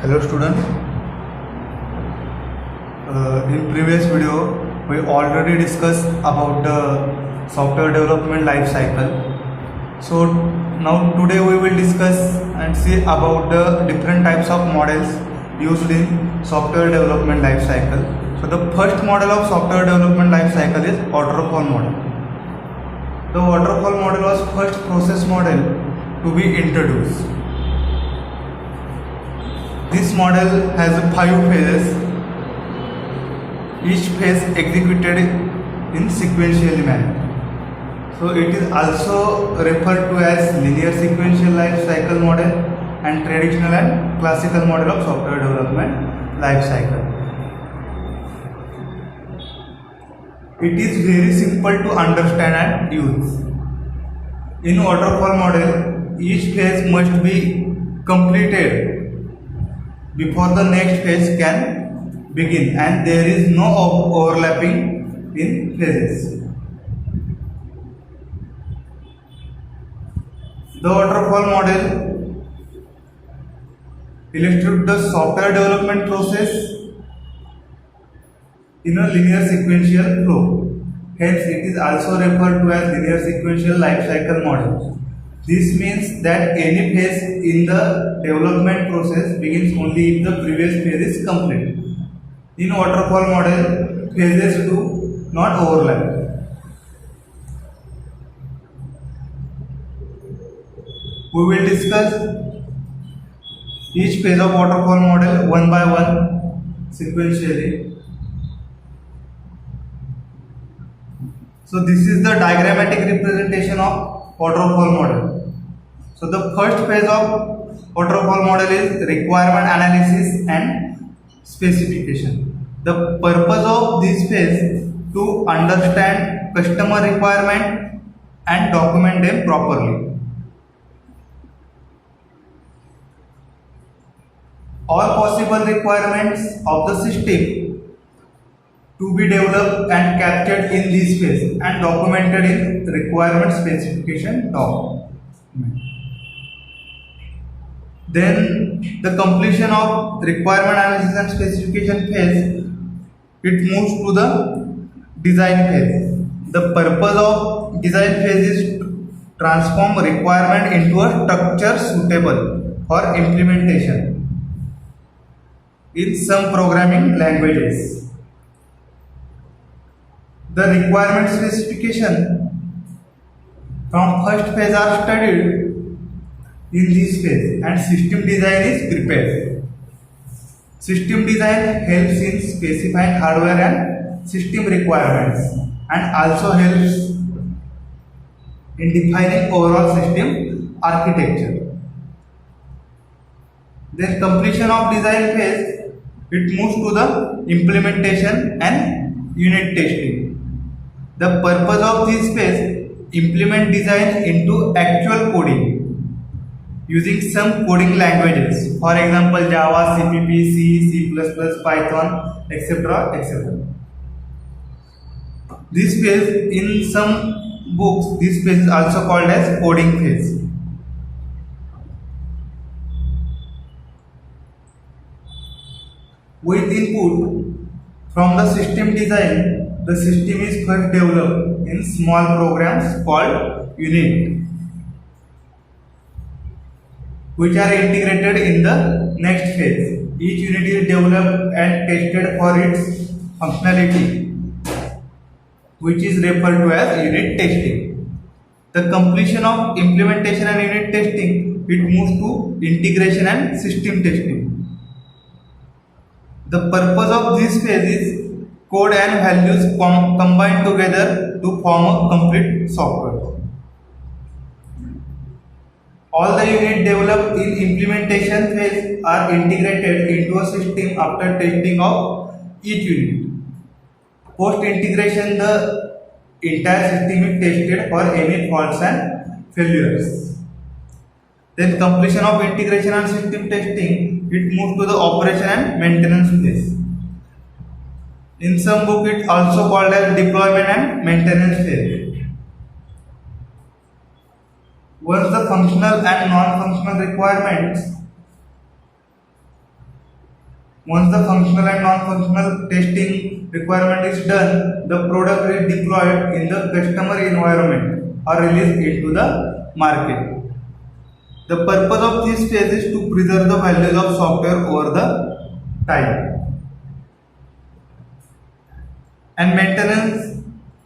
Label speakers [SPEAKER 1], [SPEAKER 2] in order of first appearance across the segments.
[SPEAKER 1] Hello student. In previous video we already discussed about the software development life cycle. So now today we will discuss and see about the different types of models used in software development life cycle. So the first model of software development life cycle is waterfall model. The waterfall model was first process model to be introduced. This model has 5 phases, each phase executed in sequential manner. So it is also referred to as linear sequential life cycle model and traditional and classical model of software development life cycle. It is very simple to understand and use. In waterfall model, each phase must be completed before the next phase can begin, and there is no overlapping in phases. The waterfall model illustrates the software development process in a linear sequential flow. Hence, it is also referred to as linear sequential life cycle model. This means that any phase in the development process begins only if the previous phase is complete. In waterfall model, phases do not overlap. We will discuss each phase of waterfall model one by one sequentially. So this is the diagrammatic representation of waterfall model. So the first phase of waterfall model is requirement analysis and specification. The purpose of this phase is to understand customer requirement and document them properly. All possible requirements of the system to be developed and captured in this phase and documented in requirement specification document. Then the completion of requirement analysis and specification phase, it moves to the design phase. The purpose of design phase is to transform requirement into a structure suitable for implementation in some programming languages. The requirement specification from first phase are studied in this phase and system design is prepared. System design helps in specifying hardware and system requirements and also helps in defining overall system architecture. Then completion of design phase, it moves to the implementation and unit testing. The purpose of this phase, implement design into actual coding using some coding languages, for example Java, CPP, C, C++, Python, etc. etc. This phase, in some books, this phase is also called as coding phase. With input from the system design, the system is first developed in small programs called unit, which are integrated in the next phase. Each unit is developed and tested for its functionality, which is referred to as unit testing. The completion of implementation and unit testing, it moves to integration and system testing. The purpose of this phase is code and values combined together to form a complete software. All the units developed in implementation phase are integrated into a system after testing of each unit. Post integration, the entire system is tested for any faults and failures. Then completion of integration and system testing, it moves to the operation and maintenance phase. In some book, it also called as deployment and maintenance phase. Once the functional and non-functional requirements Once the functional and non-functional testing requirement is done, the product is deployed in the customer environment or released into the market. The purpose of this phase is to preserve the values of software over the time. And maintenance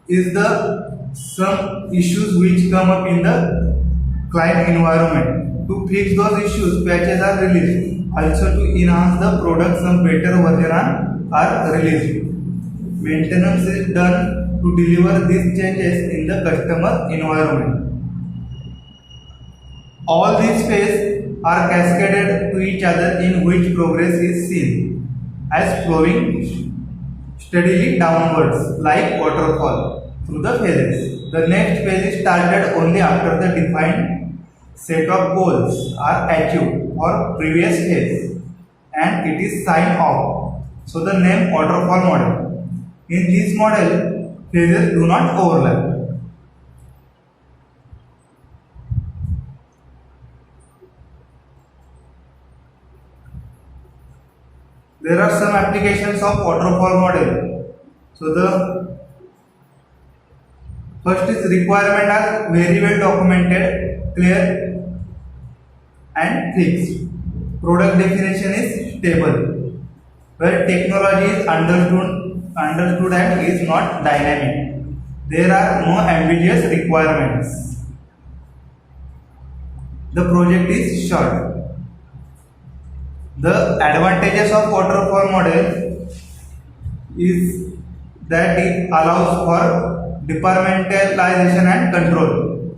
[SPEAKER 1] is the some issues which come up in the client environment. To fix those issues, patches are released. Also to enhance the product, some better versions are released. Maintenance is done to deliver these changes in the customer environment. All these phases are cascaded to each other, in which progress is seen as flowing steadily downwards like waterfall through the phases. The next phase is started only after the defined set of goals are achieved for previous phase and it is signed off. So the name waterfall model. In this model, phases do not overlap. There are some applications of waterfall model. So the first is requirement are very well documented, clear and fixed. Product definition is stable, where technology is understood and is not dynamic. There are no ambiguous requirements. The project is short. The advantages of waterfall model is that it allows for departmentalization and control.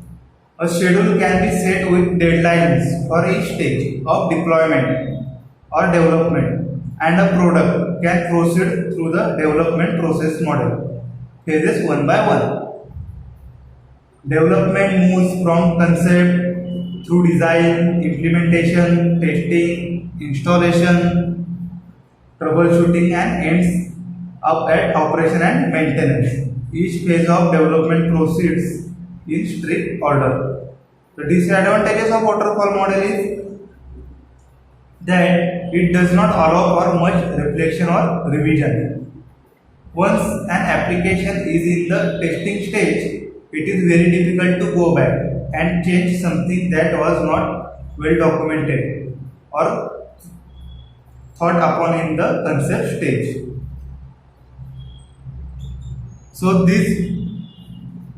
[SPEAKER 1] A schedule can be set with deadlines for each stage of deployment or development, and a product can proceed through the development process model, phases one by one. Development moves from concept through design, implementation, testing, installation, troubleshooting, and ends up at operation and maintenance. Each phase of development proceeds in strict order. The disadvantages of waterfall model is that it does not allow for much reflection or revision. Once an application is in the testing stage, it is very difficult to go back and change something that was not well documented or thought upon in the concept stage. So these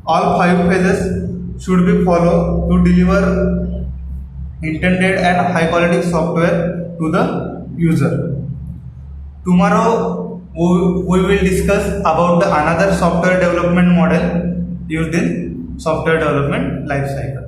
[SPEAKER 1] all 5 phases should be followed to deliver intended and high quality software to the user. Tomorrow we will discuss about the another software development model used in software development life cycle.